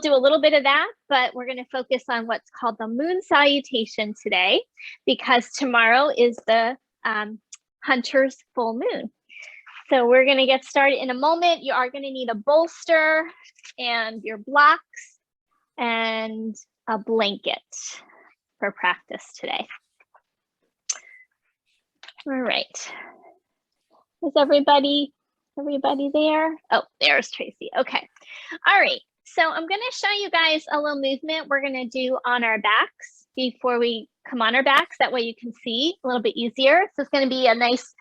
do a little bit of that, but we're going to focus on what's called the moon salutation today, because tomorrow is the hunter's full moon. So we're going to get started in a moment. You are going to need a bolster and your blocks and a blanket for practice today. All right. Is everybody there? Oh, there's Tracy. Okay. All right. So I'm going to show you guys a little movement we're going to do on our backs before we come on our backs. That way you can see a little bit easier. So it's going to be a nice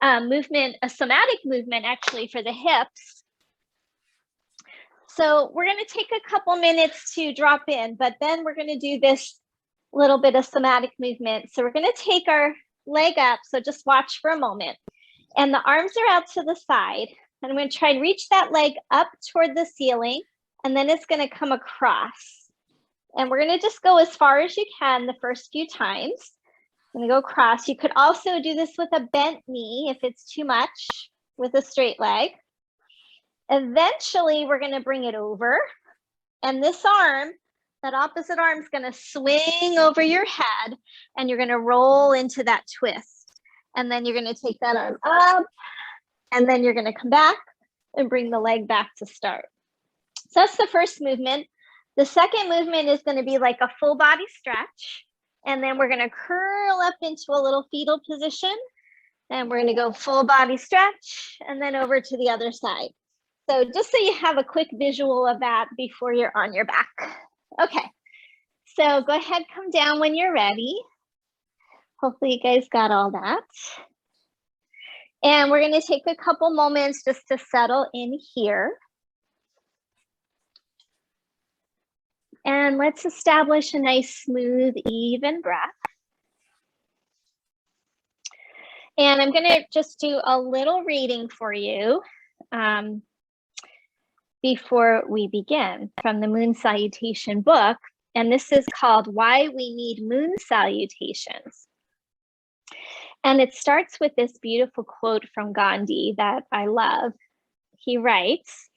movement, a somatic movement actually for the hips. So we're going to take a couple minutes to drop in, but then we're going to do this little bit of somatic movement. So we're going to take our leg up. So just watch for a moment. And the arms are out to the side. And I'm going to try and reach that leg up toward the ceiling. And then it's going to come across. And we're going to just go as far as you can the first few times. I'm going to go across. You could also do this with a bent knee if it's too much with a straight leg. Eventually, we're going to bring it over. And this arm, that opposite arm, is going to swing over your head. And you're going to roll into that twist. And then you're going to take that arm up. And then you're going to come back and bring the leg back to start. So that's the first movement. The second movement is going to be like a full body stretch. And then we're going to curl up into a little fetal position. And we're going to go full body stretch and then over to the other side. So just so you have a quick visual of that before you're on your back. Okay, so go ahead, come down when you're ready. Hopefully you guys got all that. And we're going to take a couple moments just to settle in here. And let's establish a nice, smooth, even breath. And I'm going to just do a little reading for you before we begin from the Moon Salutation book. And this is called Why We Need Moon Salutations. And it starts with this beautiful quote from Gandhi that I love. He writes,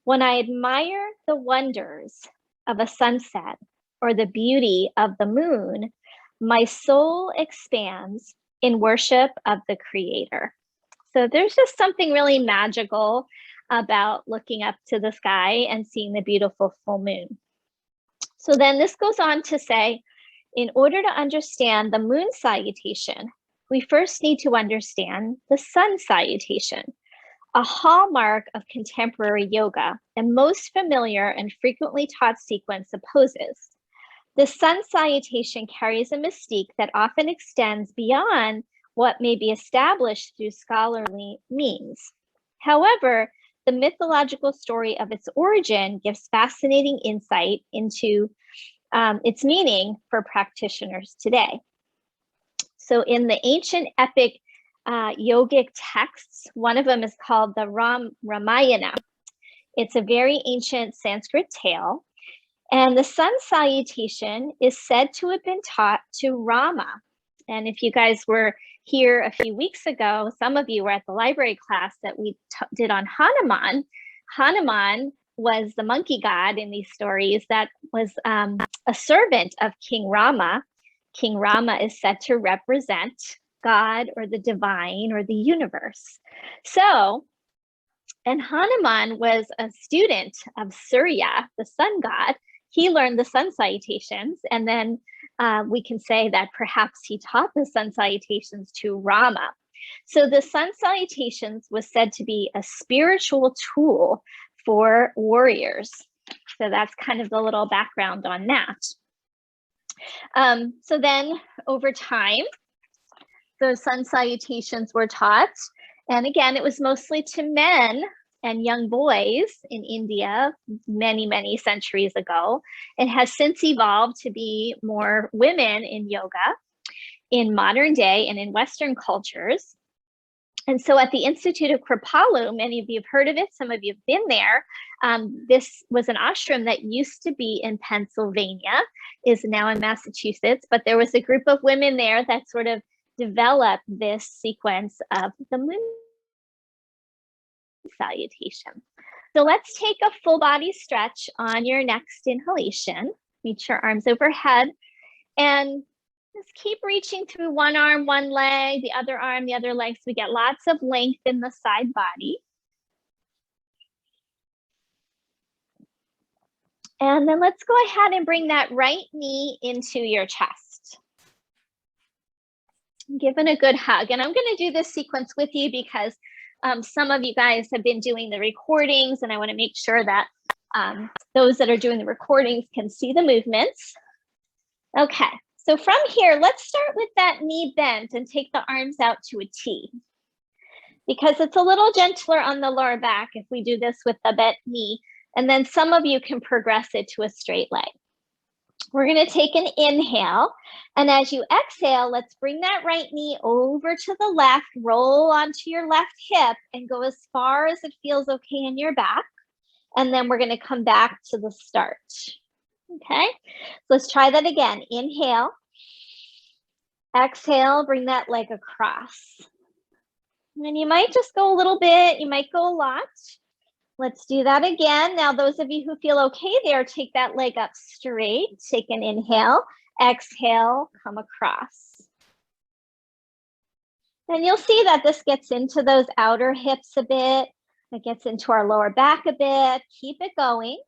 "When I admire the wonders of a sunset or the beauty of the moon, my soul expands in worship of the Creator." So there's just something really magical about looking up to the sky and seeing the beautiful full moon. So then this goes on to say, in order to understand the moon salutation, we first need to understand the sun salutation, a hallmark of contemporary yoga and most familiar and frequently taught sequence of poses. The sun salutation carries a mystique that often extends beyond what may be established through scholarly means. However, the mythological story of its origin gives fascinating insight into its meaning for practitioners today. So in the ancient epic yogic texts, one of them is called the Ramayana. It's a very ancient Sanskrit tale. And the sun salutation is said to have been taught to Rama. And if you guys were here a few weeks ago, some of you were at the library class that we did on Hanuman. Hanuman was the monkey god in these stories that was a servant of King Rama. King Rama is said to represent God or the divine or the universe. So, and Hanuman was a student of Surya, the sun god. He learned the sun salutations, and then we can say that perhaps he taught the sun salutations to Rama. So the sun salutations was said to be a spiritual tool for warriors. So that's kind of the little background on that. So then over time, the sun salutations were taught. And again, it was mostly to men and young boys in India many, many centuries ago. It has since evolved to be more women in yoga in modern day and in Western cultures. And so at the Institute of Kripalu, many of you have heard of it, some of you have been there. This was an ashram that used to be in Pennsylvania, is now in Massachusetts, but there was a group of women there that sort of developed this sequence of the moon salutation. So let's take a full body stretch on your next inhalation. Reach your arms overhead and just keep reaching through one arm, one leg, the other arm, the other leg. So we get lots of length in the side body. And then let's go ahead and bring that right knee into your chest. Give it a good hug. And I'm going to do this sequence with you because some of you guys have been doing the recordings, and I want to make sure that those that are doing the recordings can see the movements. Okay, so from here, let's start with that knee bent and take the arms out to a T, because it's a little gentler on the lower back if we do this with the bent knee. And then some of you can progress it to a straight leg. We're going to take an inhale. And as you exhale, let's bring that right knee over to the left, roll onto your left hip and go as far as it feels okay in your back. And then we're going to come back to the start. Okay, let's try that again. Inhale. Exhale, bring that leg across. And you might just go a little bit, you might go a lot. Let's do that again. Now, those of you who feel okay there, take that leg up straight. Take an inhale, exhale, come across. And you'll see that this gets into those outer hips a bit. It gets into our lower back a bit. Keep it going.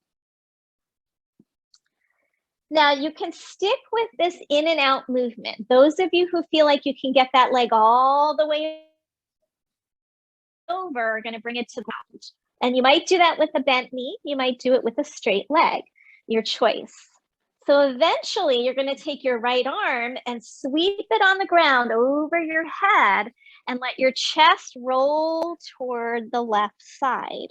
Now, you can stick with this in and out movement. Those of you who feel like you can get that leg all the way over are going to bring it to the ground. And you might do that with a bent knee. You might do it with a straight leg, your choice. So eventually you're going to take your right arm and sweep it on the ground over your head and let your chest roll toward the left side.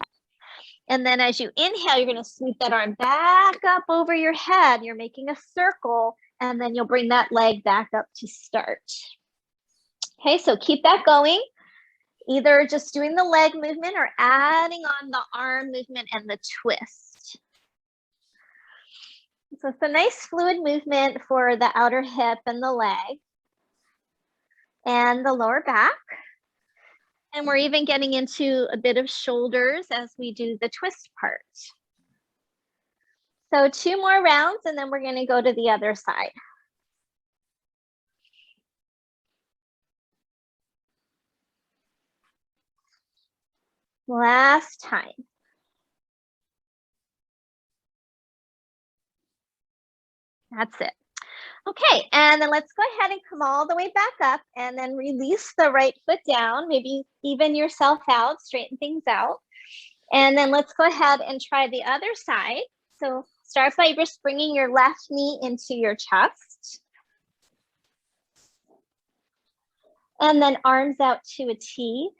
And then as you inhale, you're going to sweep that arm back up over your head. You're making a circle, and then you'll bring that leg back up to start. Okay, so keep that going. Either just doing the leg movement or adding on the arm movement and the twist. So it's a nice fluid movement for the outer hip and the leg and the lower back. And we're even getting into a bit of shoulders as we do the twist part. So 2 more rounds, and then we're going to go to the other side. Last time. That's it. Okay, and then let's go ahead and come all the way back up and then release the right foot down, maybe even yourself out, straighten things out. And then let's go ahead and try the other side. So start by just bringing your left knee into your chest. And then arms out to a T.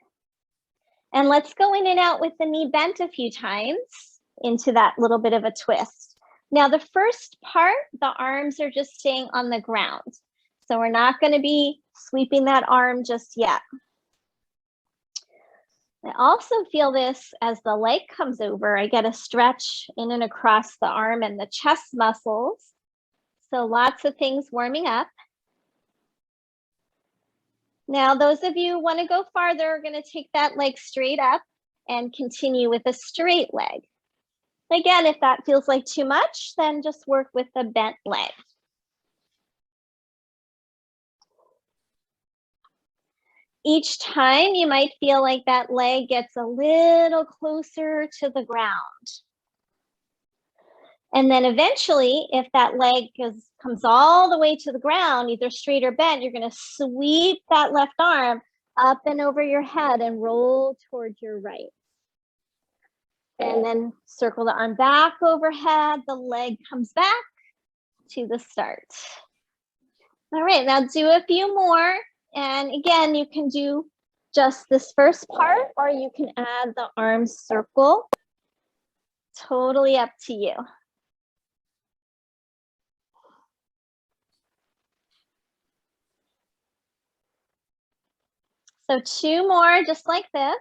And let's go in and out with the knee bent a few times into that little bit of a twist. Now, the first part, the arms are just staying on the ground. So we're not going to be sweeping that arm just yet. I also feel this as the leg comes over. I get a stretch in and across the arm and the chest muscles. So lots of things warming up. Now, those of you who want to go farther are going to take that leg straight up and continue with a straight leg. Again, if that feels like too much, then just work with the bent leg. Each time you might feel like that leg gets a little closer to the ground. And then eventually, if that leg comes all the way to the ground, either straight or bent, you're going to sweep that left arm up and over your head and roll towards your right. And then circle the arm back overhead. The leg comes back to the start. All right, now do a few more. And again, you can do just this first part, or you can add the arm circle. Totally up to you. So 2 more, just like this.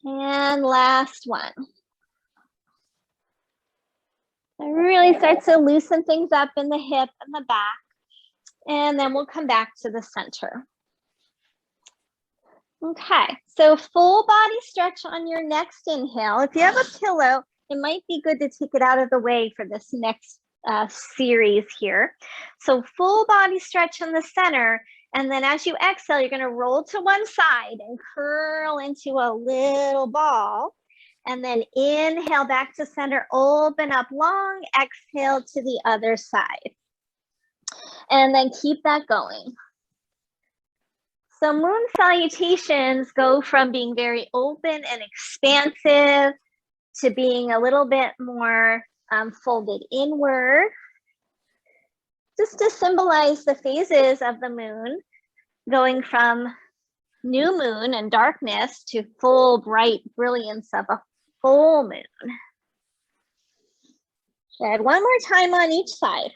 And last one. So really start to loosen things up in the hip and the back. And then we'll come back to the center. Okay, so full body stretch on your next inhale. If you have a pillow, it might be good to take it out of the way for this next series here. So full body stretch in the center. And then as you exhale, you're going to roll to one side and curl into a little ball. And then inhale back to center, open up long, exhale to the other side. And then keep that going. So moon salutations go from being very open and expansive to being a little bit more folded inward, just to symbolize the phases of the moon, going from new moon and darkness to full bright brilliance of a full moon. Good. One more time on each side.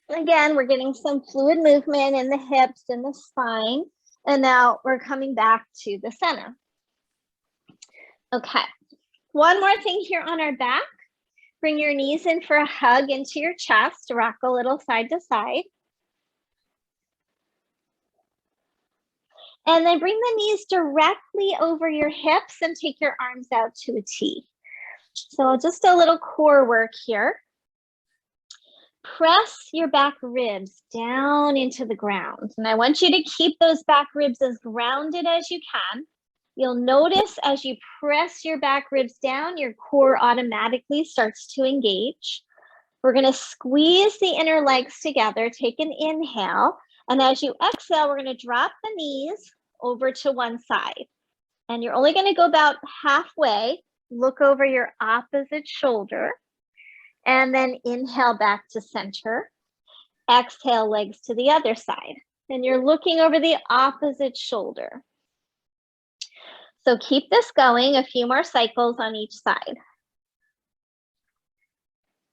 Again, we're getting some fluid movement in the hips and the spine. And now we're coming back to the center. Okay, one more thing here on our back. Bring your knees in for a hug into your chest. Rock a little side to side. And then bring the knees directly over your hips and take your arms out to a T. So just a little core work here. Press your back ribs down into the ground. And I want you to keep those back ribs as grounded as you can. You'll notice as you press your back ribs down, your core automatically starts to engage. We're going to squeeze the inner legs together. Take an inhale. And as you exhale, we're going to drop the knees over to one side. And you're only going to go about halfway. Look over your opposite shoulder. And then inhale back to center. Exhale, legs to the other side. And you're looking over the opposite shoulder. So keep this going, a few more cycles on each side.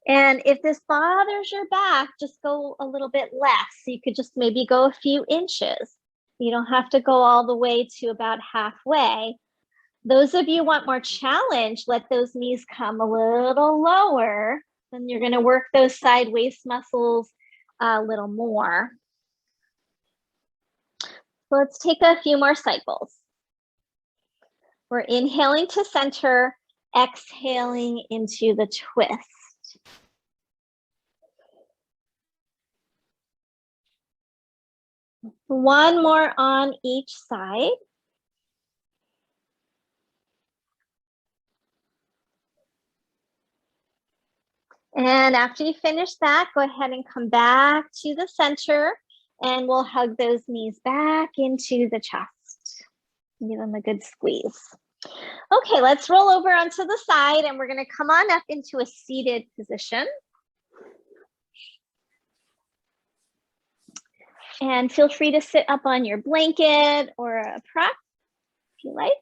And if this bothers your back, just go a little bit less. You could just maybe go a few inches. You don't have to go all the way to about halfway. Those of you who want more challenge, let those knees come a little lower. Then you're going to work those side waist muscles a little more. So let's take a few more cycles. We're inhaling to center, exhaling into the twist. One more on each side. And after you finish that, go ahead and come back to the center and we'll hug those knees back into the chest. Give them a good squeeze. Okay, let's roll over onto the side and we're going to come on up into a seated position. And feel free to sit up on your blanket or a prop if you like.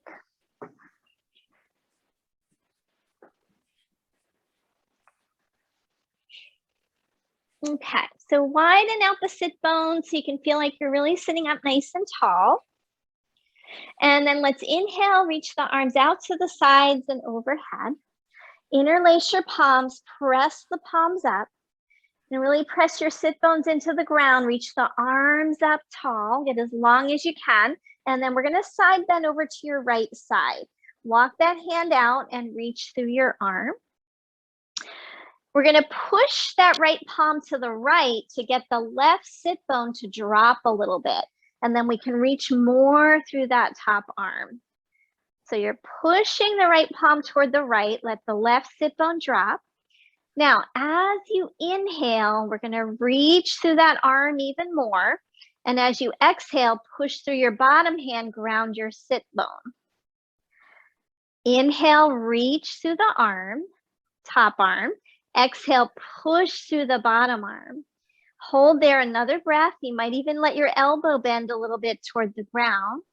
Okay, so widen out the sit bones so you can feel like you're really sitting up nice and tall. And then let's inhale, reach the arms out to the sides and overhead. Interlace your palms, press the palms up. And really press your sit bones into the ground, reach the arms up tall, get as long as you can. And then we're gonna side bend over to your right side. Walk that hand out and reach through your arm. We're gonna push that right palm to the right to get the left sit bone to drop a little bit. And then we can reach more through that top arm. So you're pushing the right palm toward the right, let the left sit bone drop. Now, as you inhale, we're gonna reach through that arm even more. And as you exhale, push through your bottom hand, ground your sit bone. Inhale, reach through the arm, top arm. Exhale, push through the bottom arm. Hold there another breath. You might even let your elbow bend a little bit toward the ground.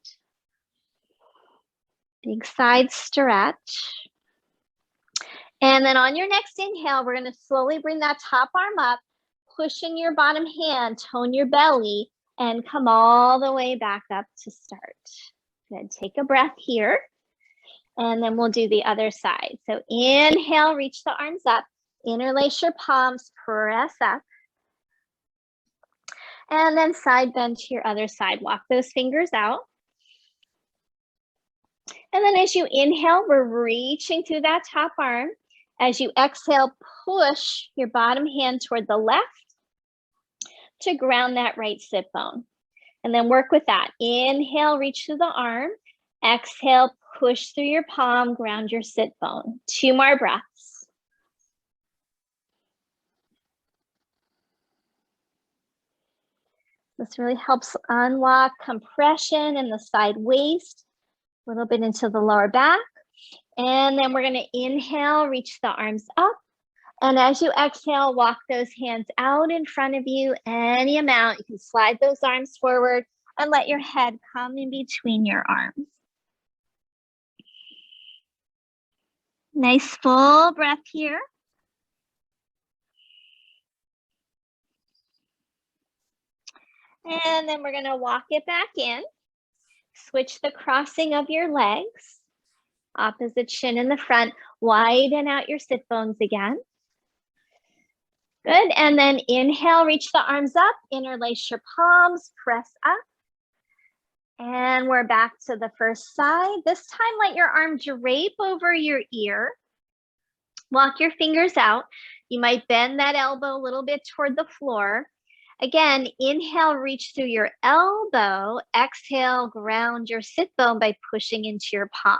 Big side stretch. And then on your next inhale, we're going to slowly bring that top arm up, pushing your bottom hand, tone your belly, and come all the way back up to start. Good. Take a breath here. And then we'll do the other side. So inhale, reach the arms up, interlace your palms, press up. And then side bend to your other side. Walk those fingers out. And then as you inhale, we're reaching through that top arm. As you exhale, push your bottom hand toward the left to ground that right sit bone. And then work with that. Inhale, reach through the arm. Exhale, push through your palm, ground your sit bone. 2 more breaths. This really helps unlock compression in the side waist, a little bit into the lower back. And then we're going to inhale, reach the arms up. And as you exhale, walk those hands out in front of you, any amount. You can slide those arms forward and let your head come in between your arms. Nice full breath here. And then we're going to walk it back in. Switch the crossing of your legs. Opposite shin in the front. Widen out your sit bones again. Good. And then inhale, reach the arms up. Interlace your palms. Press up. And we're back to the first side. This time, let your arm drape over your ear. Walk your fingers out. You might bend that elbow a little bit toward the floor. Again, inhale, reach through your elbow. Exhale, ground your sit bone by pushing into your palm.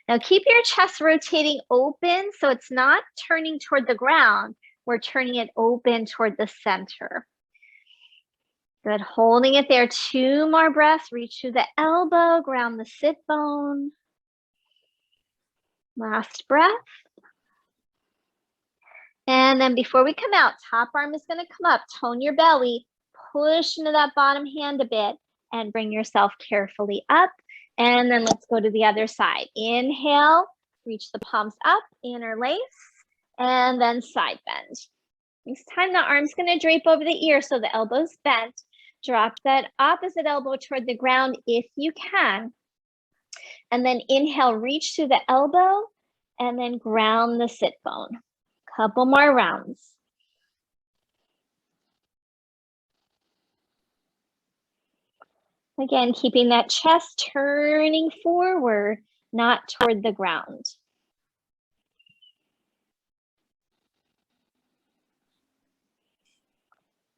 Now keep your chest rotating open so it's not turning toward the ground. We're turning it open toward the center. Good, holding it there. 2 more breaths. Reach through the elbow, ground the sit bone. Last breath. And then before we come out, top arm is going to come up. Tone your belly. Push into that bottom hand a bit and bring yourself carefully up. And then let's go to the other side. Inhale, reach the palms up, interlace, and then side bend. This time the arm's going to drape over the ear so the elbow's bent. Drop that opposite elbow toward the ground if you can. And then inhale, reach through the elbow, and then ground the sit bone. Couple more rounds. Again, keeping that chest turning forward, not toward the ground.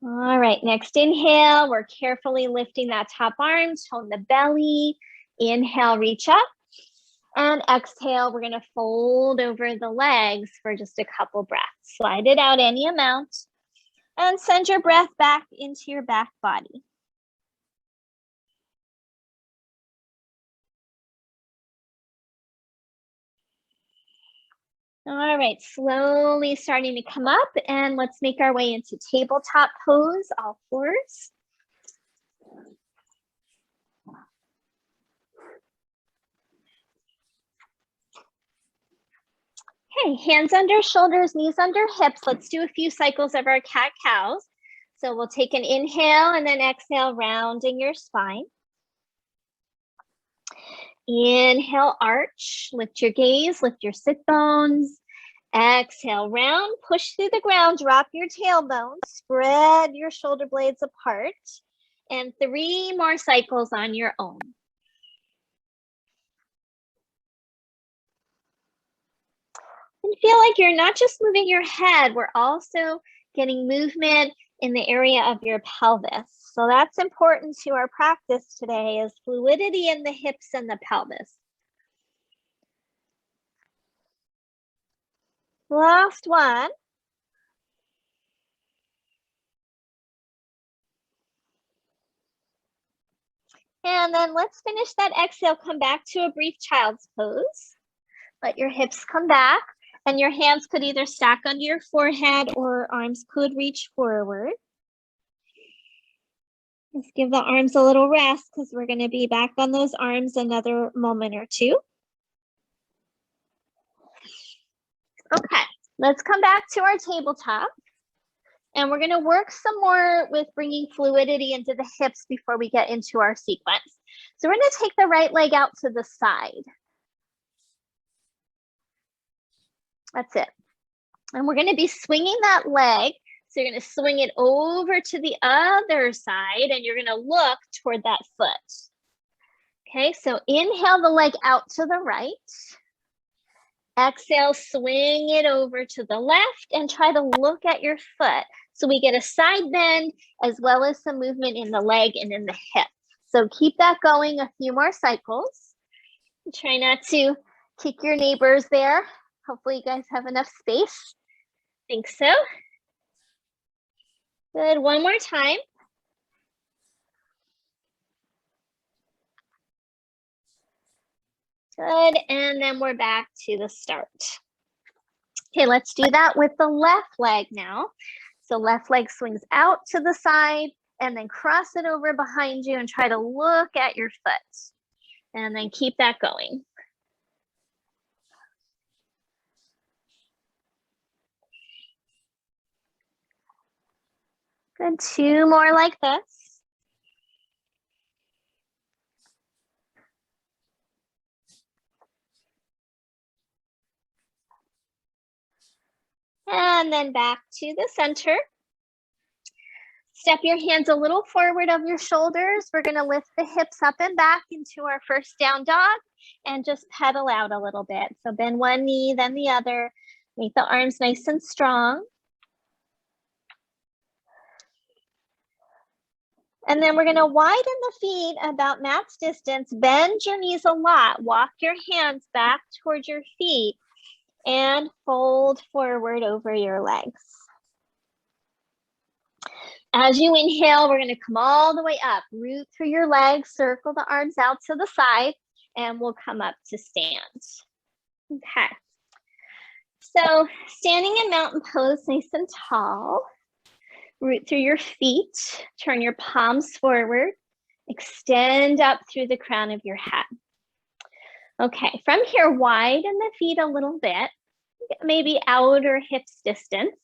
All right, next inhale, we're carefully lifting that top arm, tone the belly. Inhale, reach up. And exhale, we're gonna fold over the legs for just a couple breaths. Slide it out any amount and send your breath back into your back body. All right, slowly starting to come up, and let's make our way into tabletop pose, all fours. Okay, hands under shoulders, knees under hips. Let's do a few cycles of our cat-cows. So we'll take an inhale and then exhale, rounding your spine. Inhale, arch, lift your gaze, lift your sit bones. Exhale, round, push through the ground, drop your tailbone, spread your shoulder blades apart, and 3 more cycles on your own. And feel like you're not just moving your head, we're also getting movement in the area of your pelvis. So that's important to our practice today, is fluidity in the hips and the pelvis. Last one. And then let's finish that exhale. Come back to a brief child's pose. Let your hips come back, and your hands could either stack under your forehead or arms could reach forward. Let's give the arms a little rest because we're going to be back on those arms another moment or two. Okay, let's come back to our tabletop. And we're going to work some more with bringing fluidity into the hips before we get into our sequence. So we're going to take the right leg out to the side. That's it. And we're going to be swinging that leg. So you're going to swing it over to the other side and you're going to look toward that foot. Okay, so inhale the leg out to the right. Exhale, swing it over to the left and try to look at your foot. So we get a side bend as well as some movement in the leg and in the hip. So keep that going a few more cycles. Try not to kick your neighbors there. Hopefully you guys have enough space. Think so. Good, one more time. Good, and then we're back to the start. Okay, let's do that with the left leg now. So left leg swings out to the side and then cross it over behind you and try to look at your foot. And then keep that going. Good, two more like this. And then back to the center. Step your hands a little forward of your shoulders. We're going to lift the hips up and back into our first down dog and just pedal out a little bit. So bend one knee, then the other. Make the arms nice and strong. And then we're going to widen the feet about max distance. Bend your knees a lot. Walk your hands back towards your feet and fold forward over your legs. As you inhale, we're going to come all the way up. Root through your legs, circle the arms out to the side, and we'll come up to stand. Okay. So standing in mountain pose, nice and tall. Root through your feet, turn your palms forward, extend up through the crown of your head. Okay, from here, widen the feet a little bit, maybe outer hips distance.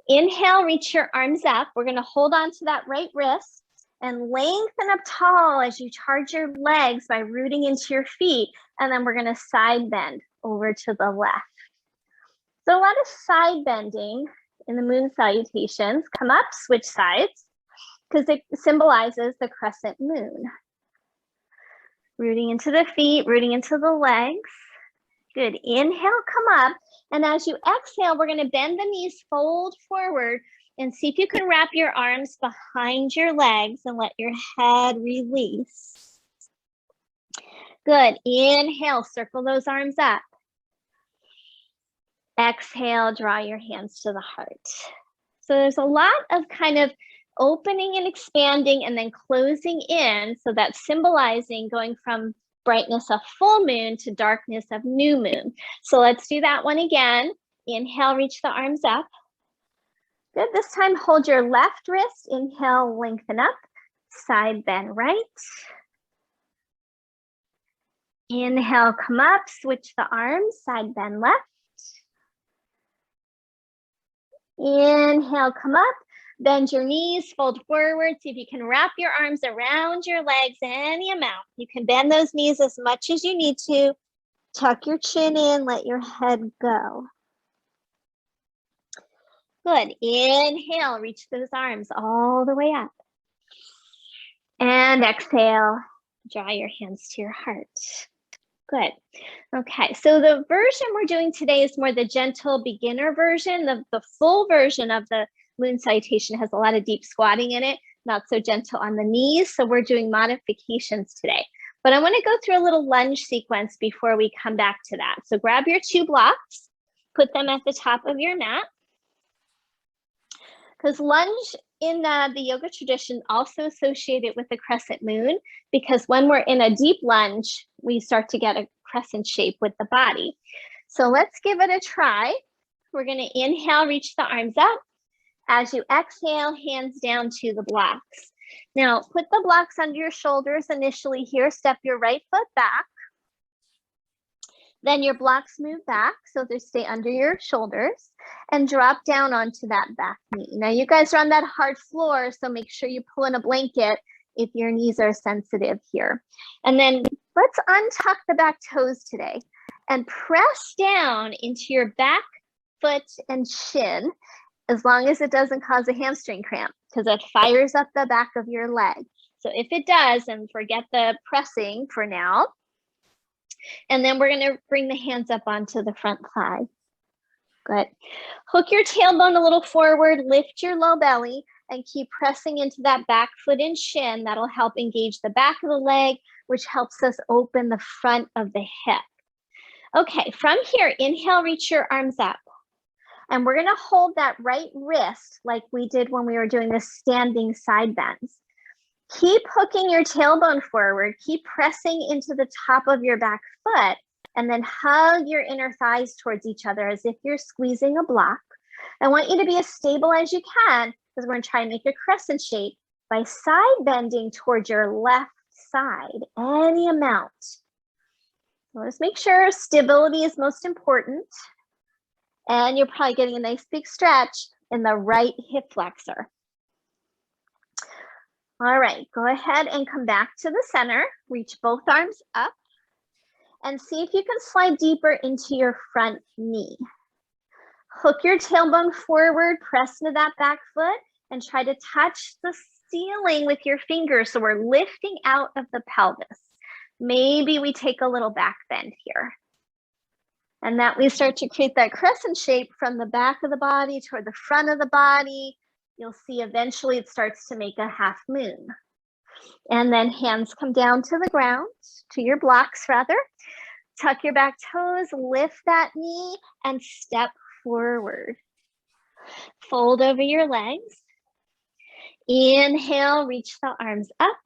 Inhale, reach your arms up. We're going to hold on to that right wrist and lengthen up tall as you charge your legs by rooting into your feet. And then we're going to side bend over to the left. So a lot of side bending in the moon salutations. Come up, switch sides, because it symbolizes the crescent moon. Rooting into the feet, rooting into the legs. Good, inhale, come up. And as you exhale, we're gonna bend the knees, fold forward, and see if you can wrap your arms behind your legs and let your head release. Good, inhale, circle those arms up. Exhale, draw your hands to the heart. So there's a lot of kind of opening and expanding and then closing in. So that's symbolizing going from brightness of full moon to darkness of new moon. So let's do that one again. Inhale, reach the arms up. Good, this time hold your left wrist. Inhale, lengthen up, side bend right. Inhale, come up, switch the arms, side bend left. Inhale, come up, bend your knees, fold forward. See if you can wrap your arms around your legs any amount. You can bend those knees as much as you need to. Tuck your chin in, let your head go. Good, inhale, reach those arms all the way up. And exhale, draw your hands to your heart. Good. Okay, so the version we're doing today is more the gentle beginner version. The full version of the moon salutation has a lot of deep squatting in it, not so gentle on the knees. So we're doing modifications today. But I want to go through a little lunge sequence before we come back to that. So grab your 2 blocks, put them at the top of your mat. Because lunge in the yoga tradition also associated with the crescent moon, because when we're in a deep lunge, we start to get a crescent shape with the body. So let's give it a try. We're going to inhale, reach the arms up. As you exhale, hands down to the blocks. Now put the blocks under your shoulders initially here. Step your right foot back. Then your blocks move back, so they stay under your shoulders, and drop down onto that back knee. Now you guys are on that hard floor, so make sure you pull in a blanket if your knees are sensitive here. And then let's untuck the back toes today. and press down into your back foot and shin, as long as it doesn't cause a hamstring cramp, because it fires up the back of your leg. So if it does, and forget the pressing for now. And then we're gonna bring the hands up onto the front thigh. Good. Hook your tailbone a little forward, lift your low belly, and keep pressing into that back foot and shin. That'll help engage the back of the leg, which helps us open the front of the hip. Okay, from here, inhale, reach your arms up. And we're gonna hold that right wrist like we did when we were doing the standing side bends. Keep hooking your tailbone forward, keep pressing into the top of your back foot, and then hug your inner thighs towards each other as if you're squeezing a block. I want you to be as stable as you can, because we're gonna try and make a crescent shape by side bending towards your left side, any amount. So let's make sure stability is most important. And you're probably getting a nice big stretch in the right hip flexor. All right, go ahead and come back to the center. Reach both arms up and see if you can slide deeper into your front knee. Hook your tailbone forward, press into that back foot, and try to touch the ceiling with your fingers. So we're lifting out of the pelvis. Maybe we take a little back bend here. And that we start to create that crescent shape from the back of the body toward the front of the body. You'll see eventually it starts to make a half moon. And then hands come down to the ground, to your blocks rather. Tuck your back toes, lift that knee, and step forward. Fold over your legs. Inhale, reach the arms up.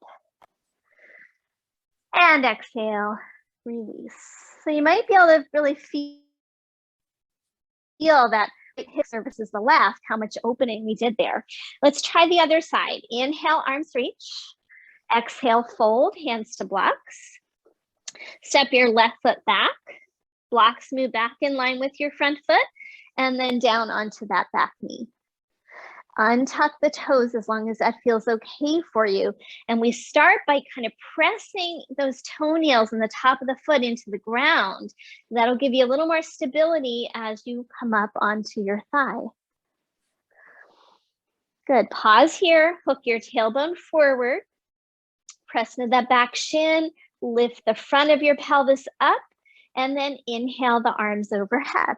And exhale, release. So you might be able to really feel that hip versus the left, how much opening we did there. Let's try the other side. Inhale, arms reach. Exhale, fold, hands to blocks. Step your left foot back. Blocks move back in line with your front foot, and then down onto that back knee. Untuck the toes as long as that feels okay for you. And we start by kind of pressing those toenails and the top of the foot into the ground. That'll give you a little more stability as you come up onto your thigh. Good, pause here, hook your tailbone forward, press into that back shin, lift the front of your pelvis up, and then inhale the arms overhead.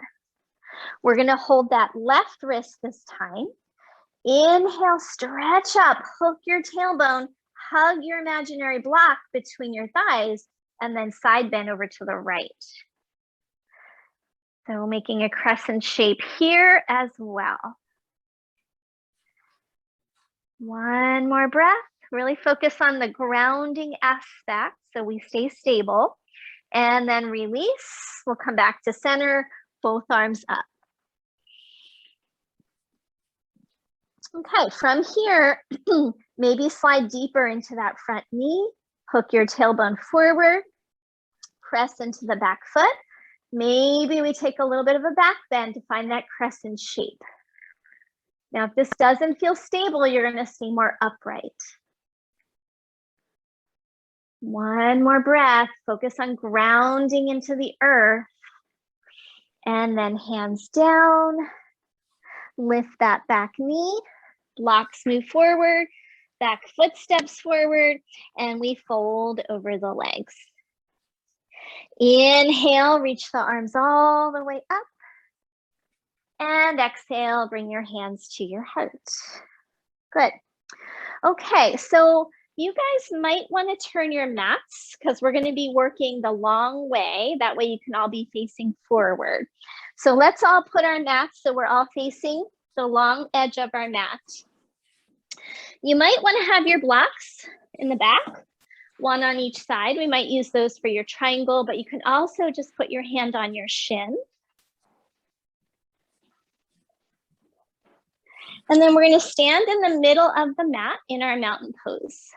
We're gonna hold that left wrist this time. Inhale, stretch up, hook your tailbone, hug your imaginary block between your thighs, and then side bend over to the right. So making a crescent shape here as well. One more breath. Really focus on the grounding aspect so we stay stable. And then release. We'll come back to center, both arms up. Okay, from here, maybe slide deeper into that front knee, hook your tailbone forward, press into the back foot. Maybe we take a little bit of a back bend to find that crescent shape. Now, if this doesn't feel stable, you're gonna stay more upright. One more breath, focus on grounding into the earth. And then hands down, lift that back knee. Blocks move forward, back foot steps forward, and we fold over the legs. Inhale, reach the arms all the way up. And exhale, bring your hands to your heart. Good. Okay, so you guys might want to turn your mats because we're going to be working the long way. That way you can all be facing forward. So let's all put our mats so we're all facing the long edge of our mat. You might want to have your blocks in the back, one on each side. We might use those for your triangle, but you can also just put your hand on your shin. And then we're going to stand in the middle of the mat in our mountain pose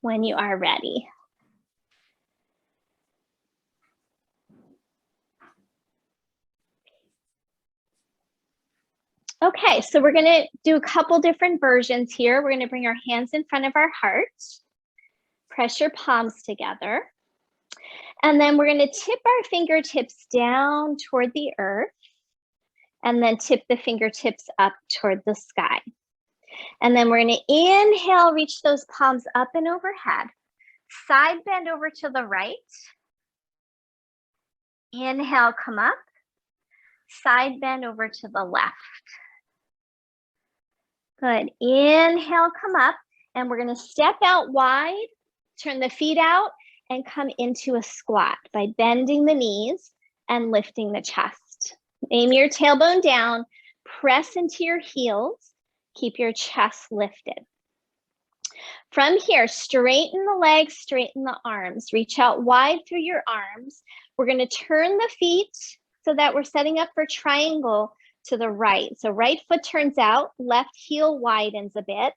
when you are ready. Okay, so we're gonna do a couple different versions here. We're gonna bring our hands in front of our heart, press your palms together, And then we're going to tip our fingertips down toward the earth and then tip the fingertips up toward the sky. And then we're going to inhale, reach those palms up and overhead. Side bend over to the right. Inhale, come up. Side bend over to the left. Good. Inhale, come up. And we're going to step out wide, turn the feet out, and come into a squat by bending the knees and lifting the chest. Aim your tailbone down, press into your heels, keep your chest lifted. From here, straighten the legs, straighten the arms, reach out wide through your arms. We're going to turn the feet so that we're setting up for triangle to the right. So right foot turns out, left heel widens a bit.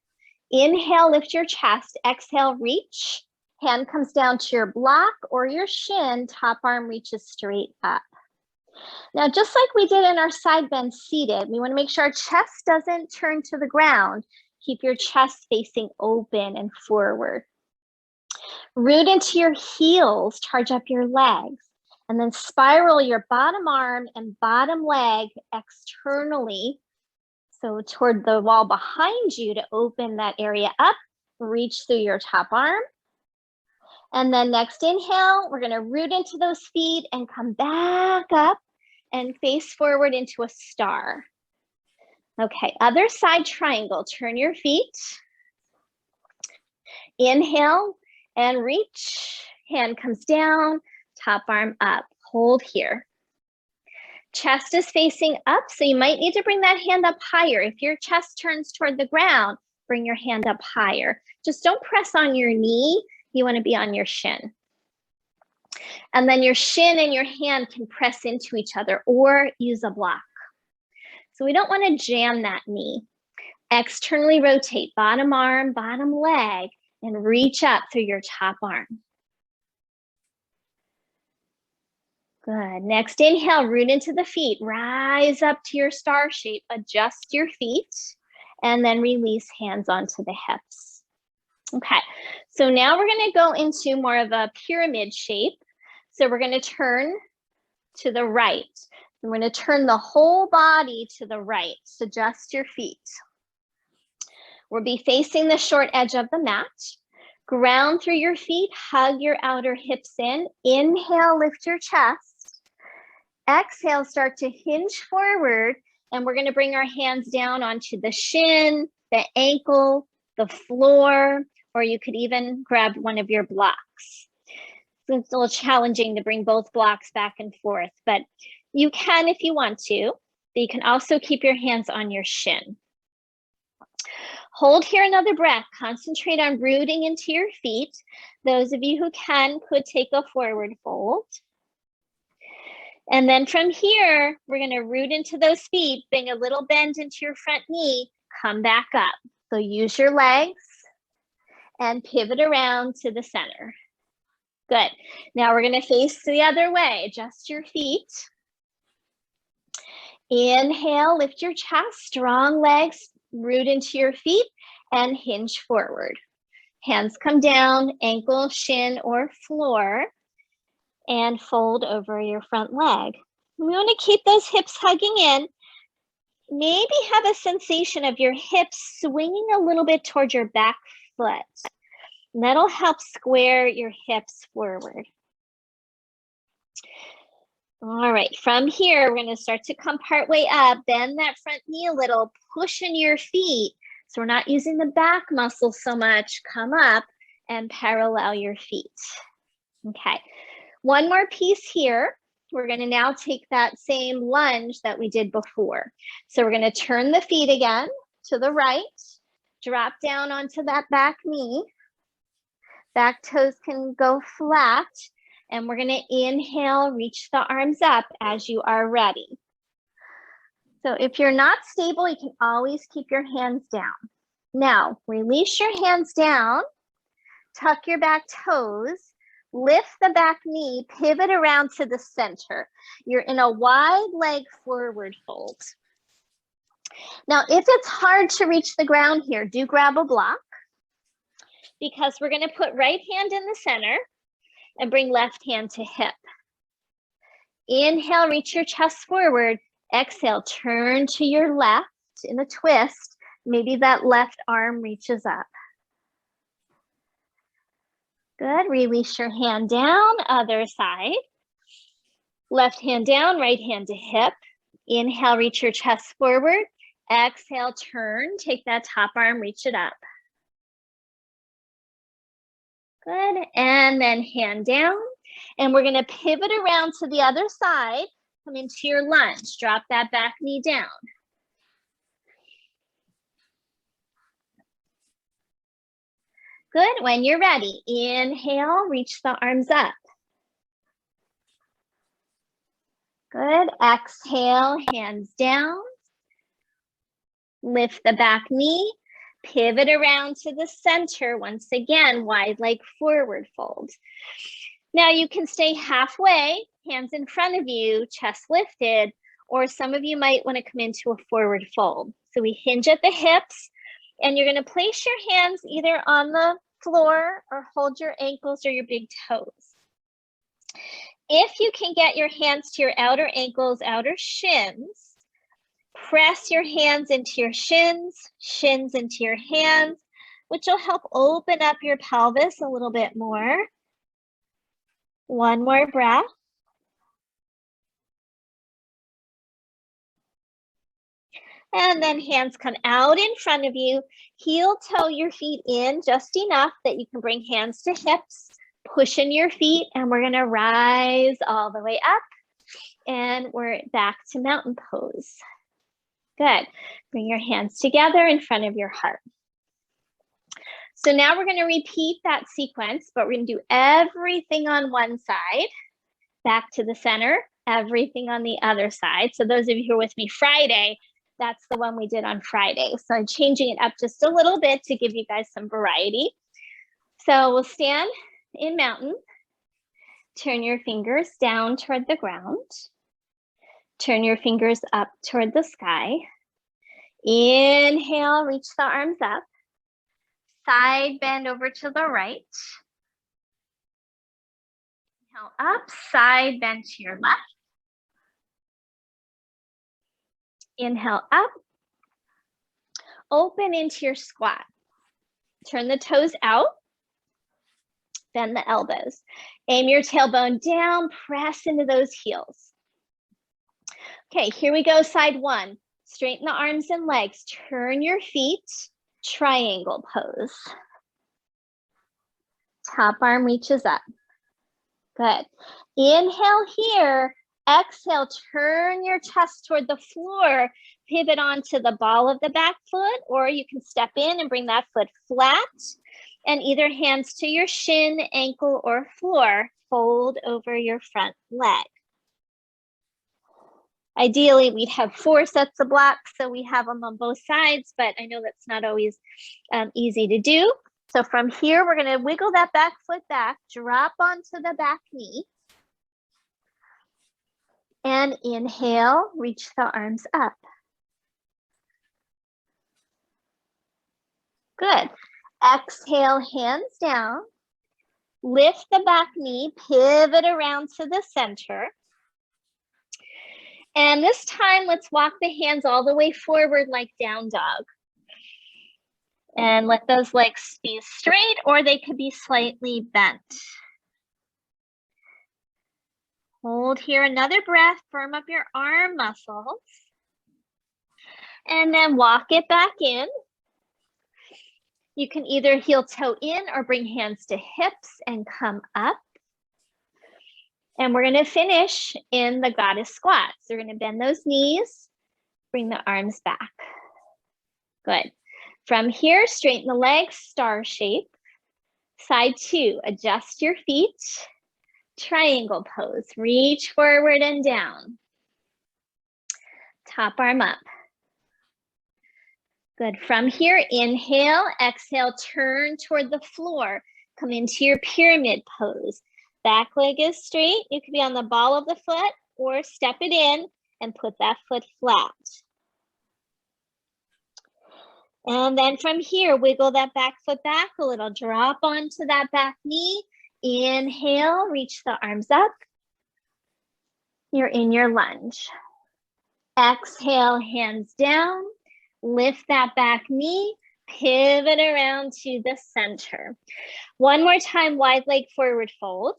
Inhale, lift your chest. Exhale, reach. Hand comes down to your block or your shin, top arm reaches straight up. Now, just like we did in our side bend seated, we want to make sure our chest doesn't turn to the ground. Keep your chest facing open and forward. Root into your heels, charge up your legs, and then spiral your bottom arm and bottom leg externally. So toward the wall behind you to open that area up, reach through your top arm. And then next inhale, we're gonna root into those feet and come back up and face forward into a star. Okay, other side triangle, turn your feet. Inhale and reach, hand comes down, top arm up, hold here. Chest is facing up, so you might need to bring that hand up higher. If your chest turns toward the ground, bring your hand up higher. Just don't press on your knee. You want to be on your shin. And then your shin and your hand can press into each other or use a block. So we don't want to jam that knee. Externally rotate bottom arm, bottom leg, and reach up through your top arm. Good. Next inhale, root into the feet. Rise up to your star shape. Adjust your feet. And then release hands onto the hips. Okay, so now we're going to go into more of a pyramid shape. So we're going to turn to the right. We're going to turn the whole body to the right. So adjust your feet. We'll be facing the short edge of the mat. Ground through your feet, hug your outer hips in. Inhale, lift your chest. Exhale, start to hinge forward. And we're going to bring our hands down onto the shin, the ankle, the floor, or you could even grab one of your blocks. So it's a little challenging to bring both blocks back and forth, but you can if you want to. But you can also keep your hands on your shin. Hold here another breath. Concentrate on rooting into your feet. Those of you who can could take a forward fold. And then from here, we're going to root into those feet, bring a little bend into your front knee, come back up. So use your legs and pivot around to the center. Good. Now we're going to face the other way. Adjust your feet. Inhale, lift your chest, strong legs, root into your feet and hinge forward. Hands come down, ankle, shin, or floor, and fold over your front leg. We want to keep those hips hugging in. Maybe have a sensation of your hips swinging a little bit towards your back foot. And that'll help square your hips forward. All right, from here, we're going to start to come part way up, bend that front knee a little, push in your feet. So we're not using the back muscles so much. Come up and parallel your feet. Okay, one more piece here. We're going to now take that same lunge that we did before. So we're going to turn the feet again to the right, drop down onto that back knee. Back toes can go flat. And we're going to inhale, reach the arms up as you are ready. So if you're not stable, you can always keep your hands down. Now, release your hands down, tuck your back toes, lift the back knee, pivot around to the center. You're in a wide leg forward fold. Now, if it's hard to reach the ground here, do grab a block because we're going to put right hand in the center and bring left hand to hip. Inhale, reach your chest forward. Exhale, turn to your left in a twist. Maybe that left arm reaches up. Good, release your hand down, other side. Left hand down, right hand to hip. Inhale, reach your chest forward. Exhale, turn, take that top arm, reach it up. Good, and then hand down. And we're gonna pivot around to the other side. Come into your lunge, drop that back knee down. Good, when you're ready, inhale, reach the arms up. Good, exhale, hands down. Lift the back knee, pivot around to the center. Once again, wide leg forward fold. Now you can stay halfway, hands in front of you, chest lifted, or some of you might want to come into a forward fold. So we hinge at the hips, and you're going to place your hands either on the floor or hold your ankles or your big toes. If you can get your hands to your outer ankles, outer shins, press your hands into your shins, shins into your hands, which will help open up your pelvis a little bit more. One more breath. And then hands come out in front of you. Heel toe your feet in just enough that you can bring hands to hips. Push in your feet, and we're gonna rise all the way up. And we're back to mountain pose. Good. Bring your hands together in front of your heart. So now we're gonna repeat that sequence, but we're gonna do everything on one side, back to the center, everything on the other side. So those of you who are with me Friday, that's the one we did on Friday. So I'm changing it up just a little bit to give you guys some variety. So we'll stand in mountain. Turn your fingers down toward the ground. Turn your fingers up toward the sky. Inhale, reach the arms up. Side bend over to the right. Inhale up, side bend to your left. Inhale up. Open into your squat. Turn the toes out. Bend the elbows. Aim your tailbone down, press into those heels. Okay, here we go, side one. Straighten the arms and legs. Turn your feet, triangle pose. Top arm reaches up. Good. Inhale here. Exhale, turn your chest toward the floor. Pivot onto the ball of the back foot, or you can step in and bring that foot flat. And either hands to your shin, ankle, or floor. Fold over your front leg. Ideally, we'd have 4 sets of blocks, so we have them on both sides, but I know that's not always easy to do. So from here, we're gonna wiggle that back foot back, drop onto the back knee, and inhale, reach the arms up. Good. Exhale, hands down. Lift the back knee, pivot around to the center. And this time, let's walk the hands all the way forward like down dog. And let those legs be straight, or they could be slightly bent. Hold here, another breath, firm up your arm muscles. And then walk it back in. You can either heel toe in or bring hands to hips and come up. And we're gonna finish in the goddess squat. So we're gonna bend those knees, bring the arms back. Good. From here, straighten the legs, star shape. Side 2, adjust your feet. Triangle pose, reach forward and down. Top arm up. Good. From here, inhale, exhale, turn toward the floor. Come into your pyramid pose. Back leg is straight. You could be on the ball of the foot or step it in and put that foot flat. And then from here, wiggle that back foot back a little. Drop onto that back knee Inhale, reach the arms up. You're in your lunge. Exhale, hands down. Lift that back knee. Pivot around to the center. One more time, wide leg forward fold.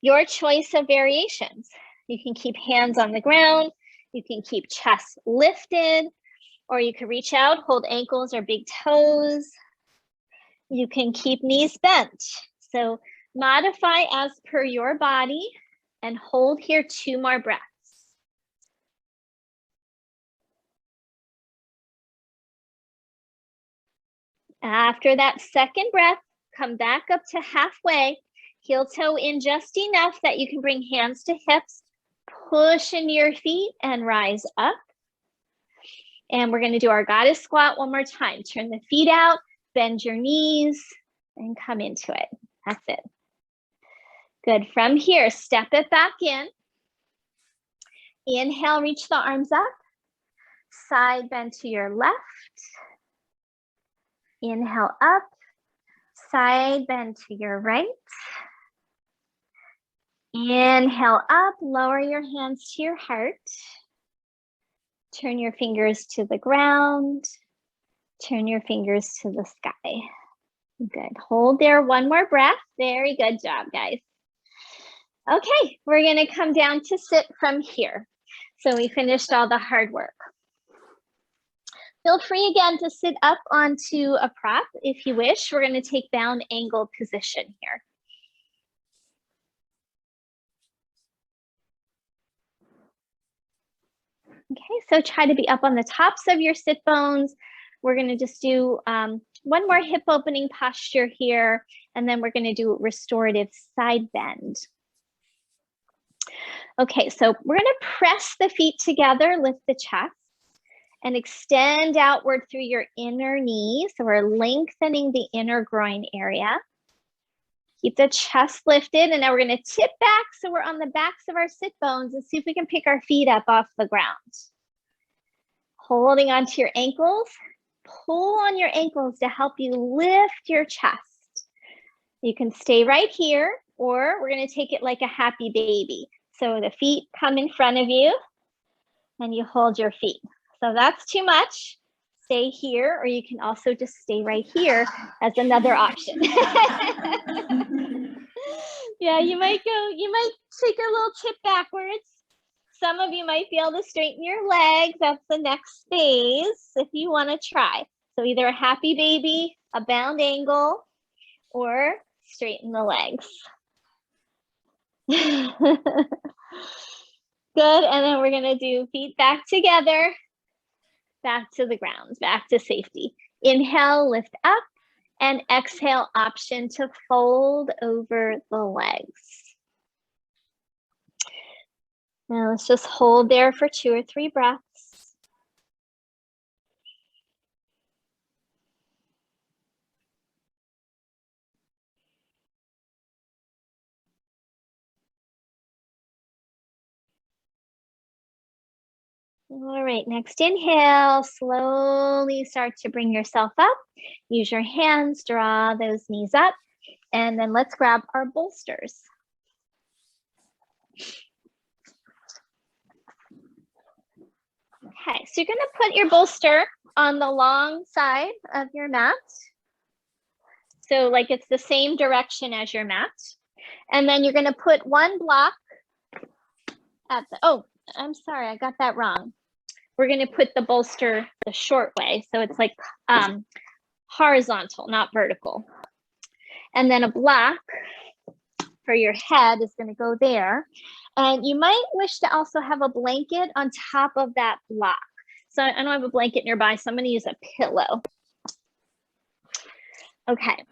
Your choice of variations. You can keep hands on the ground. You can keep chest lifted, or you can reach out, hold ankles or big toes. You can keep knees bent. So modify as per your body and hold here 2 more breaths. After that second breath, come back up to halfway. Heel toe in just enough that you can bring hands to hips, push into your feet and rise up. And we're gonna do our goddess squat one more time. Turn the feet out, bend your knees, and come into it. That's it. Good. From here, step it back in. Inhale, reach the arms up. Side bend to your left. Inhale up. Side bend to your right. Inhale up, lower your hands to your heart. Turn your fingers to the ground. Turn your fingers to the sky. Good. Hold there, one more breath. Very good job, guys. Okay, we're gonna come down to sit from here. So we finished all the hard work. Feel free again to sit up onto a prop if you wish. We're gonna take bound angle position here. Okay, so try to be up on the tops of your sit bones. We're gonna just do one more hip opening posture here, and then we're gonna do restorative side bend. Okay, so we're gonna press the feet together, lift the chest, and extend outward through your inner knee. So we're lengthening the inner groin area. Keep the chest lifted, and now we're gonna tip back so we're on the backs of our sit bones and see if we can pick our feet up off the ground. Holding onto your ankles, pull on your ankles to help you lift your chest. You can stay right here, or we're gonna take it like a happy baby. So the feet come in front of you and you hold your feet. So that's too much. Stay here, or you can also just stay right here as another option. Yeah, you might take a little tip backwards. Some of you might be able to straighten your legs. That's the next phase if you want to try. So either a happy baby, a bound angle, or straighten the legs. Good, and then we're gonna do feet back together, back to the ground, back to safety. Inhale, lift up, and exhale, option to fold over the legs. Now let's just hold there for 2 or 3 breaths. All right, next inhale, slowly start to bring yourself up. Use your hands, draw those knees up, and then let's grab our bolsters. Okay, so you're gonna put your bolster on the long side of your mat. So like it's the same direction as your mat. And then you're gonna put one block at the, oh, I'm sorry, I got that wrong. We're gonna put the bolster the short way. So it's like horizontal, not vertical. And then a block for your head is gonna go there. And you might wish to also have a blanket on top of that block. So I don't have a blanket nearby, so I'm gonna use a pillow. Okay.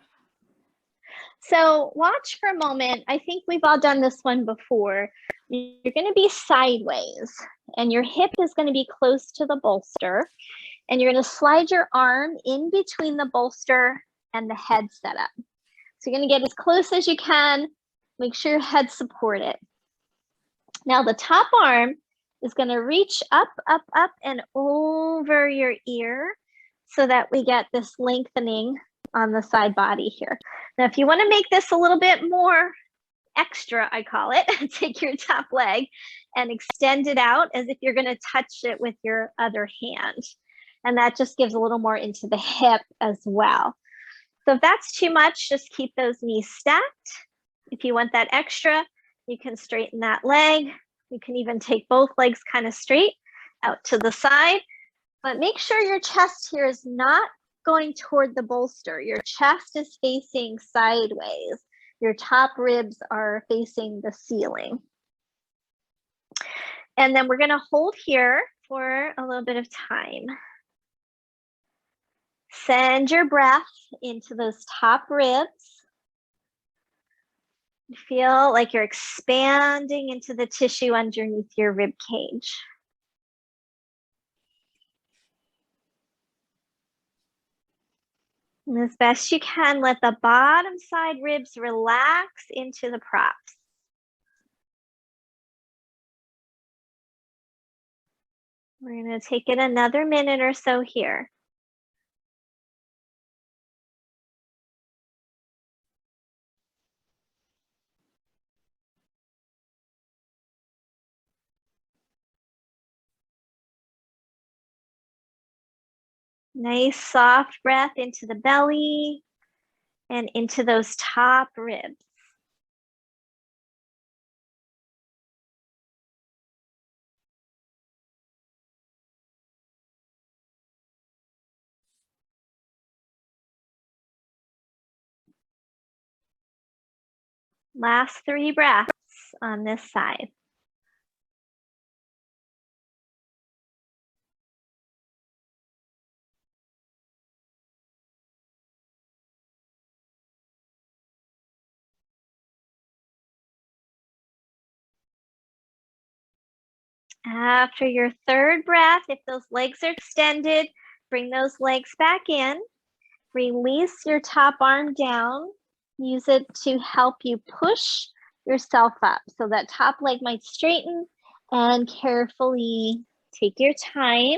So watch for a moment. I think we've all done this one before. You're gonna be sideways and your hip is gonna be close to the bolster, and you're gonna slide your arm in between the bolster and the head setup. So you're gonna get as close as you can, make sure your head's supported. Now the top arm is gonna reach up, up, up and over your ear so that we get this lengthening on the side body here. Now, if you want to make this a little bit more extra, I call it, take your top leg and extend it out as if you're going to touch it with your other hand. And that just gives a little more into the hip as well. So if that's too much, just keep those knees stacked. If you want that extra, you can straighten that leg. You can even take both legs kind of straight out to the side, but make sure your chest here is not going toward the bolster. Your chest is facing sideways. Your top ribs are facing the ceiling. And then we're going to hold here for a little bit of time. Send your breath into those top ribs. Feel like you're expanding into the tissue underneath your rib cage. And as best you can, let the bottom side ribs relax into the props. We're going to take it another minute or so here. Nice soft breath into the belly and into those top ribs. Last 3 breaths on this side. After your 3rd breath, if those legs are extended, bring those legs back in. Release your top arm down. Use it to help you push yourself up. So that top leg might straighten, and carefully take your time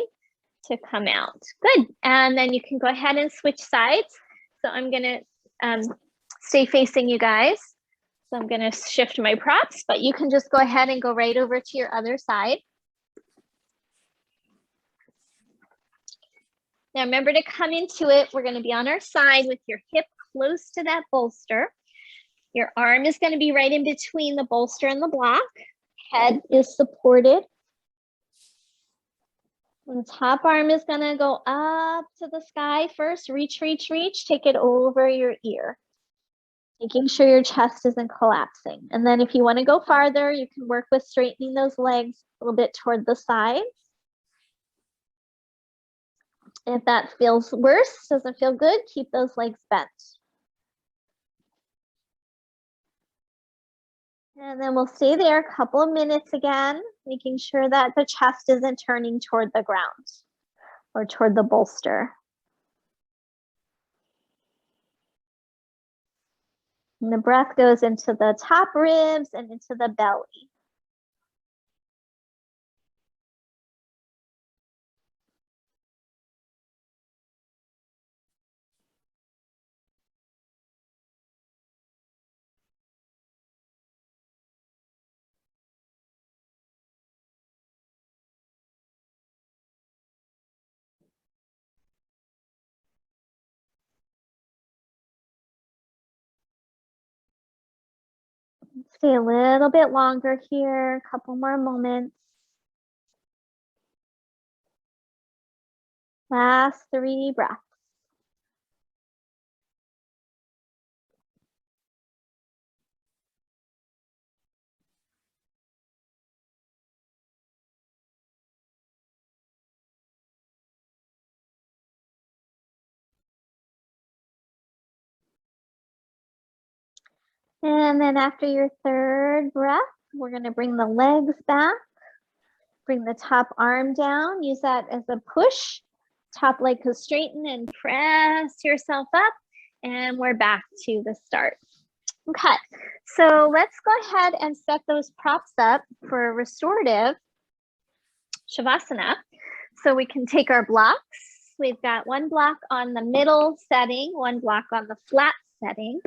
to come out. Good. And then you can go ahead and switch sides. So I'm going to stay facing you guys. So I'm going to shift my props, but you can just go ahead and go right over to your other side. Now remember to come into it. We're going to be on our side with your hip close to that bolster. Your arm is going to be right in between the bolster and the block. Head is supported. And the top arm is going to go up to the sky first. Reach, reach, reach. Take it over your ear. Making sure your chest isn't collapsing. And then if you want to go farther, you can work with straightening those legs a little bit toward the sides. If that feels worse, doesn't feel good, keep those legs bent. And then we'll stay there a couple of minutes again, making sure that the chest isn't turning toward the ground or toward the bolster. And the breath goes into the top ribs and into the belly. Stay a little bit longer here, a couple more moments. Last 3 breaths. And then after your 3rd breath, we're going to bring the legs back. Bring the top arm down. Use that as a push. Top leg goes straighten and press yourself up. And we're back to the start. Okay, so let's go ahead and set those props up for restorative Shavasana. So we can take our blocks We've got one block on the middle setting, one block on the flat setting.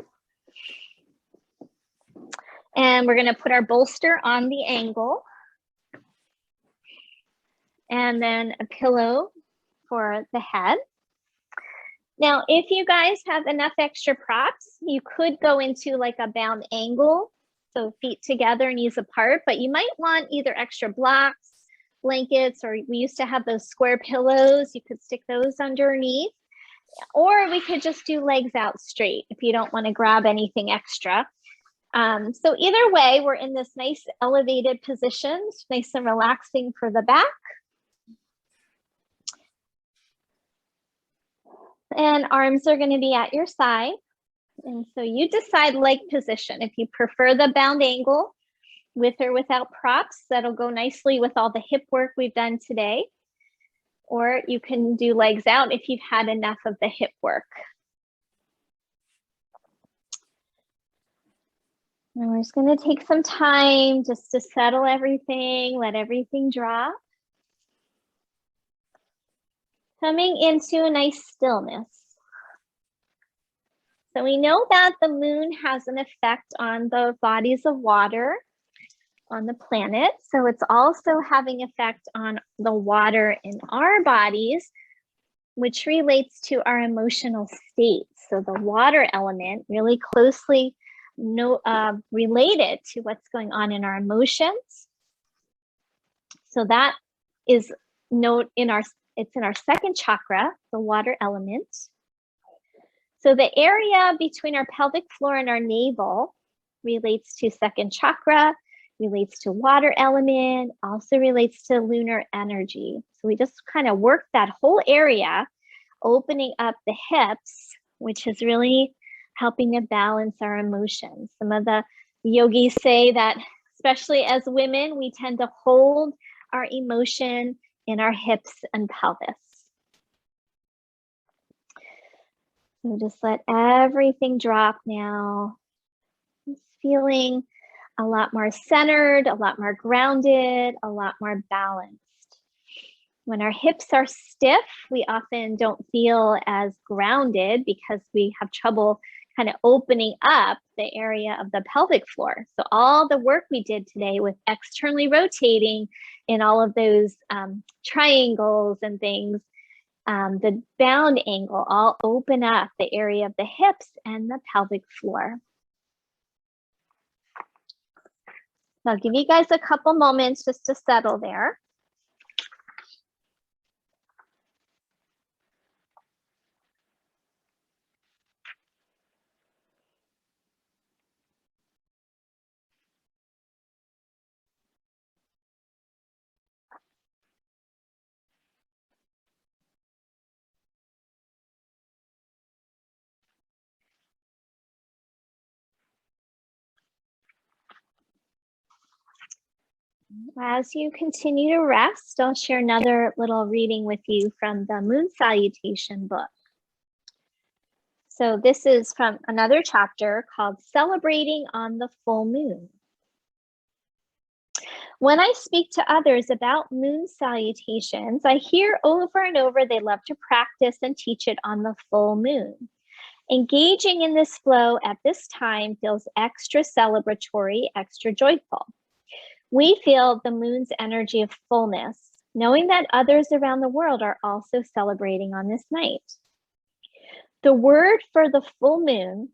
And we're gonna put our bolster on the angle. And then a pillow for the head. Now, if you guys have enough extra props, you could go into like a bound angle, so feet together, knees apart, but you might want either extra blocks, blankets, or we used to have those square pillows. You could stick those underneath, or we could just do legs out straight if you don't want to grab anything extra. So either way, we're in this nice elevated position, nice and relaxing for the back. And arms are going to be at your side. And so you decide leg position. If you prefer the bound angle with or without props, that'll go nicely with all the hip work we've done today. Or you can do legs out if you've had enough of the hip work. And we're just going to take some time just to settle everything, let everything drop. Coming into a nice stillness. So we know that the moon has an effect on the bodies of water on the planet. So it's also having effect on the water in our bodies, which relates to our emotional states. So the water element really closely related to what's going on in our emotions. So that is it's in our second chakra, the water element. So the area between our pelvic floor and our navel relates to second chakra, relates to water element, also relates to lunar energy. So we just kind of work that whole area, opening up the hips, which is really helping to balance our emotions. Some of the yogis say that, especially as women, we tend to hold our emotion in our hips and pelvis. So just let everything drop now. Just feeling a lot more centered, a lot more grounded, a lot more balanced. When our hips are stiff, we often don't feel as grounded because we have trouble kind of opening up the area of the pelvic floor. So all the work we did today with externally rotating in all of those triangles and things, the bound angle, all open up the area of the hips and the pelvic floor. So I'll give you guys a couple moments just to settle there. As you continue to rest, I'll share another little reading with you from the Moon Salutation book. So this is from another chapter called Celebrating on the Full Moon. When I speak to others about moon salutations, I hear over and over they love to practice and teach it on the full moon. Engaging in this flow at this time feels extra celebratory, extra joyful. We feel the moon's energy of fullness, knowing that others around the world are also celebrating on this night. The word for the full moon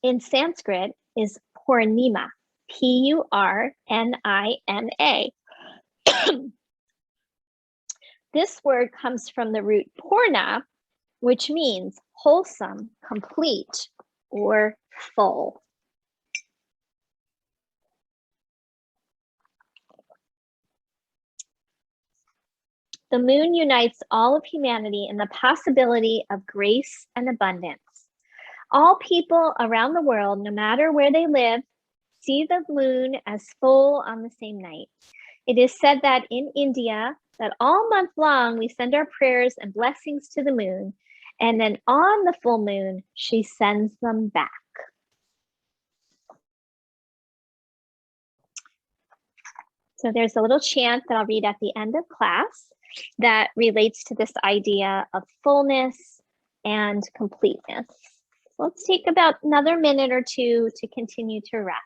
in Sanskrit is Purnima, P-U-R-N-I-M-A. This word comes from the root Purna, which means wholesome, complete, or full. The moon unites all of humanity in the possibility of grace and abundance. All people around the world, no matter where they live, see the moon as full on the same night. It is said that in India, that all month long, we send our prayers and blessings to the moon, and then on the full moon, she sends them back. So there's a little chant that I'll read at the end of class. that relates to this idea of fullness and completeness. So let's take about another minute or two to continue to rest.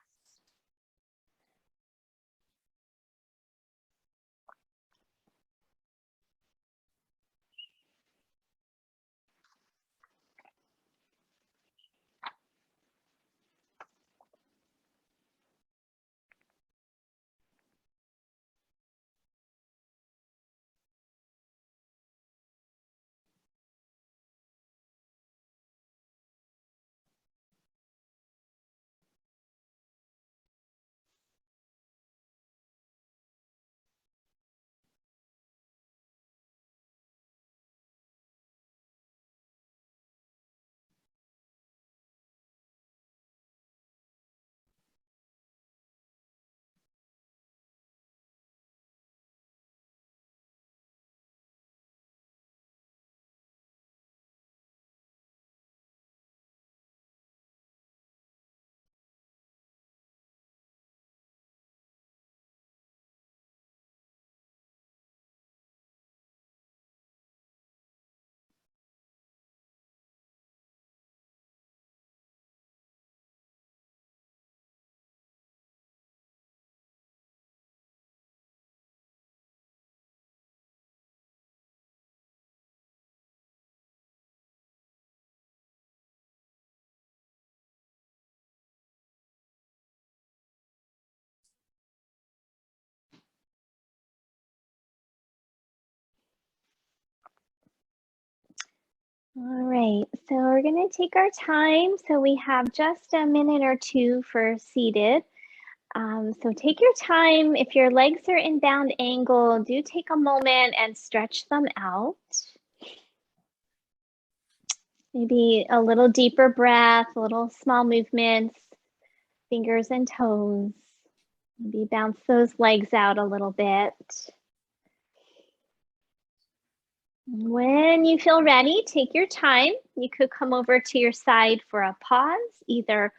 All right, so we're going to take our time. So we have just a minute or two for seated. So take your time. If your legs are in bound angle, do take a moment and stretch them out. Maybe a little deeper breath, a little small movements, fingers and toes. Maybe bounce those legs out a little bit. When you feel ready, take your time. You could come over to your side for a pause, either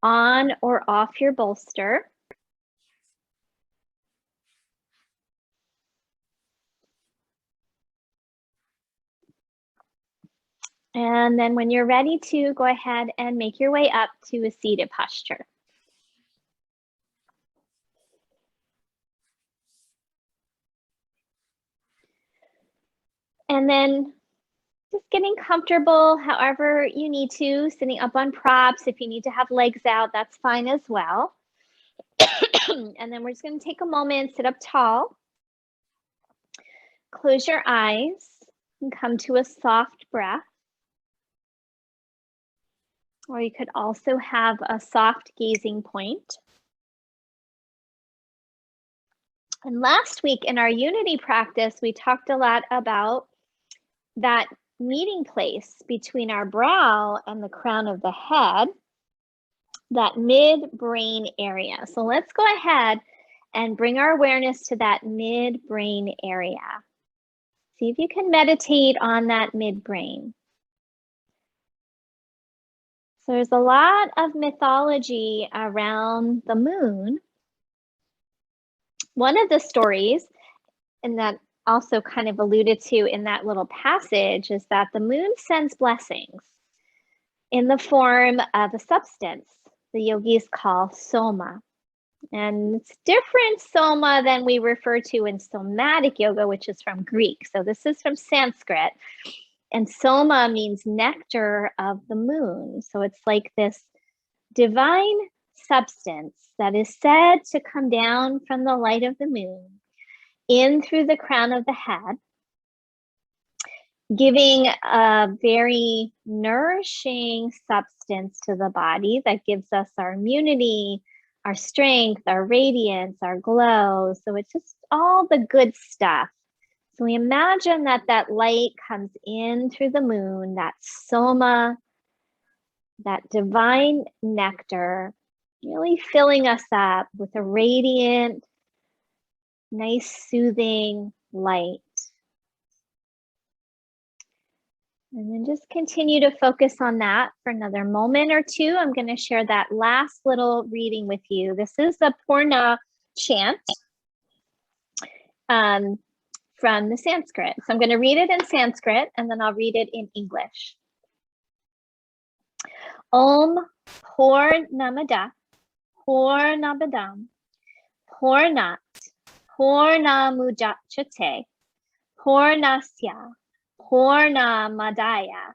on or off your bolster. And then when you're ready to, go ahead and make your way up to a seated posture. And then just getting comfortable however you need to, sitting up on props. If you need to have legs out, that's fine as well. And then we're just going to take a moment, sit up tall. Close your eyes and come to a soft breath. Or you could also have a soft gazing point. And last week in our unity practice, we talked a lot about that meeting place between our brow and the crown of the head, that midbrain area. So let's go ahead and bring our awareness to that midbrain area. See if you can meditate on that midbrain. So there's a lot of mythology around the moon. One of the stories, and that also kind of alluded to in that little passage, is that the moon sends blessings in the form of a substance the yogis call soma. And it's different soma than we refer to in somatic yoga, which is from Greek. So this is from Sanskrit. And soma means nectar of the moon. So it's like this divine substance that is said to come down from the light of the moon in through the crown of the head, giving a very nourishing substance to the body that gives us our immunity, our strength, our radiance, our glow. So it's just all the good stuff. So we imagine that that light comes in through the moon, that soma, that divine nectar, really filling us up with a radiant, nice, soothing light. And then just continue to focus on that for another moment or two. I'm going to share that last little reading with you. This is the Purna chant. from the Sanskrit. So I'm going to read it in Sanskrit and then I'll read it in English. Om Purnamada Purnabadam Purnat Purnamudachate Purnasya Purnamadaya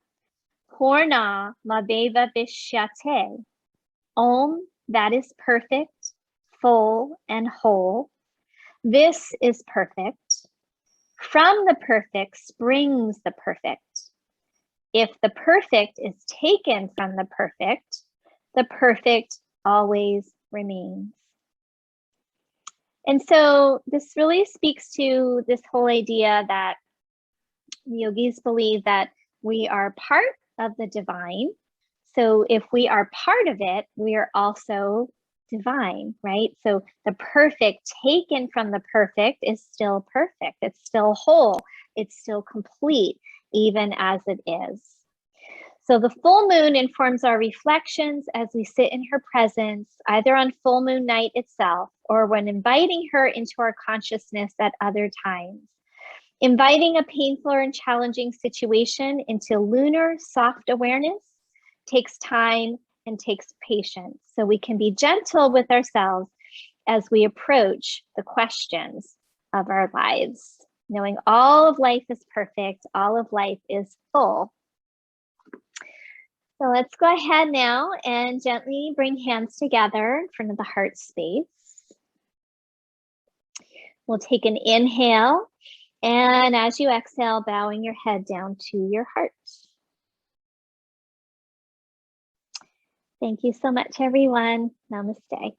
Purna Madeva Vishyate. Om, that is perfect, full, and whole. This is perfect. From the perfect springs the perfect. If the perfect is taken from the perfect always remains. And so this really speaks to this whole idea that the yogis believe that we are part of the divine. So if we are part of it, we are also divine, right? So the perfect taken from the perfect is still perfect. It's still whole. It's still complete, even as it is. So the full moon informs our reflections as we sit in her presence, either on full moon night itself or when inviting her into our consciousness at other times. Inviting a painful or challenging situation into lunar soft awareness takes time and takes patience. So we can be gentle with ourselves as we approach the questions of our lives, knowing all of life is perfect, all of life is full. So let's go ahead now and gently bring hands together in front of the heart space. We'll take an inhale, and as you exhale, bowing your head down to your heart. Thank you so much, everyone. Namaste.